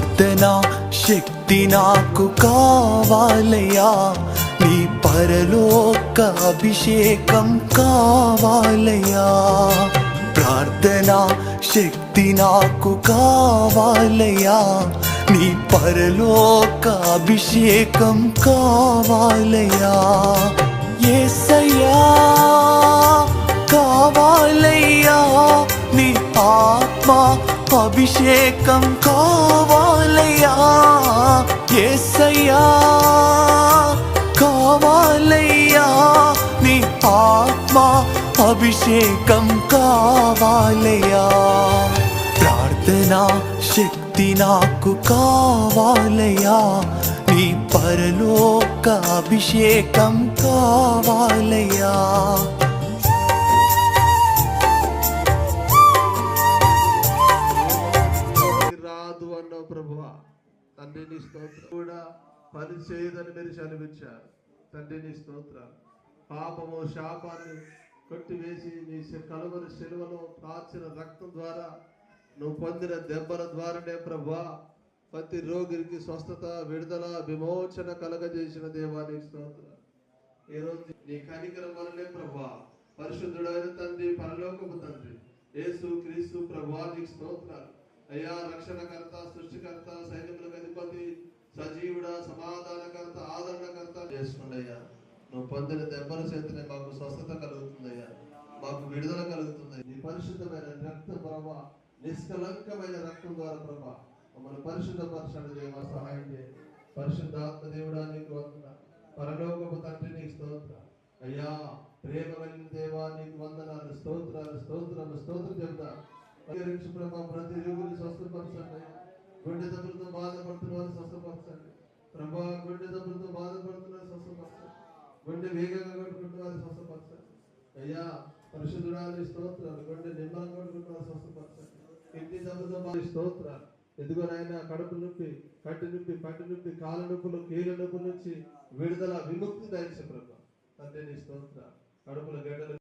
ప్రార్థన శక్తి నాకు కావాలయ్యా, నీ పరలోక అభిషేకం కావాలయ్యా. ప్రార్థన శక్తి నాకు కావాలయ్యా, నీ పరలోక అభిషేకం కావాలయ్యా. యేసయ్యా కావాలయ్యా, నీ ఆత్మ అభిషేకం కావాలయ్యా. యేసయ్యా కావాలయ్యా, నీ ఆత్మ అభిషేకం కావాలయ్యా. ప్రార్థనా శక్తి నాకు కావాలయ్యా, నీ పరలోక అభిషేకం కావాలయ్యా. రాదు అన్నావు ప్రభువా, తండ్రి నీ స్తోత్రం. కూడా పని చేయదని మీరు చదివించారు తండ్రి, నీ స్తోత్రాలు. పాపము శాపాన్ని కొట్టివేసి నీ కలువరి శిలువలో కాచిన రక్తం ద్వారా నువ్వు పొందిన దెబ్బల ద్వారానే ప్రభువా ప్రతి రోగికి స్వస్థత, విడుదల, విమోచన కలగజేసిన దేవానికి స్తోత్రం. ఈరోజు నీ కనికరం వలనే ప్రభువా పరిశుద్ధుడైన తండ్రి, పరలోకపు తండ్రి యేసు క్రీస్తు ప్రభువానికి స్తోత్రాలు. అయ్యా రక్షణకర్త, సృష్టికర్త, సైన్యములకు అధిపతి, సజీవుడ, సమాధానకర్త, ఆదరణకర్త చేసుకున్నయ్యా. నువ్వు పొందిన దెబ్బల చేతనే మాకు స్వస్థత కలుగుతుందయ్యా, మాకు విడుదల కలుగుతుంది. నీ పరిశుద్ధమైన రక్త ప్రభా, నిష్కలంకమైన రక్తం ద్వారా ప్రభా మమ్మల్ని పరిశుద్ధపరచండి దేవా, సహాయం చేయండి. పరిశుద్ధాత్మ దేవుడా నీకు వందన, పరలోకపు తండ్రి నీకు స్తోత్ర. అయ్యా ప్రేమ కలిగిన దేవా నీకు వందనాలు, స్తోత్రాలు స్తోత్రాలు స్తోత్రం చెప్తా. ప్రభా ప్రతి రోగిని స్వస్థపరచండి. గుండె దెబ్బలతో బాధపడుతున్న వారు స్వస్థపరచండి ప్రభా, గుండె దెబ్బలతో బాధపడుతున్న స్వస్థపరచండి. గుండె వేగంగా కొట్టుకుంటున్న వారు స్వస్థపరచండి. అయ్యా పరిశుద్ధుడాన్ని స్తోత్రాలు. గుండె నిమ్మలంగా కొట్టుకుంటున్న వారు స్వస్థపరచండి. కిడ్నీ దెబ్బలతో స్తోత్రాలు. ఎదుగునైనా కడుపు నొప్పి, కట్టి నొప్పి, పట్టి నొప్పి, కాళ్ళ నొప్పులు, కీళ్ళ నొప్పుల నుంచి విడుదల, విముక్తి దయచే ప్రభా తండ్రి నీ స్తోత్రాలు. కడుపుల గడ్డలు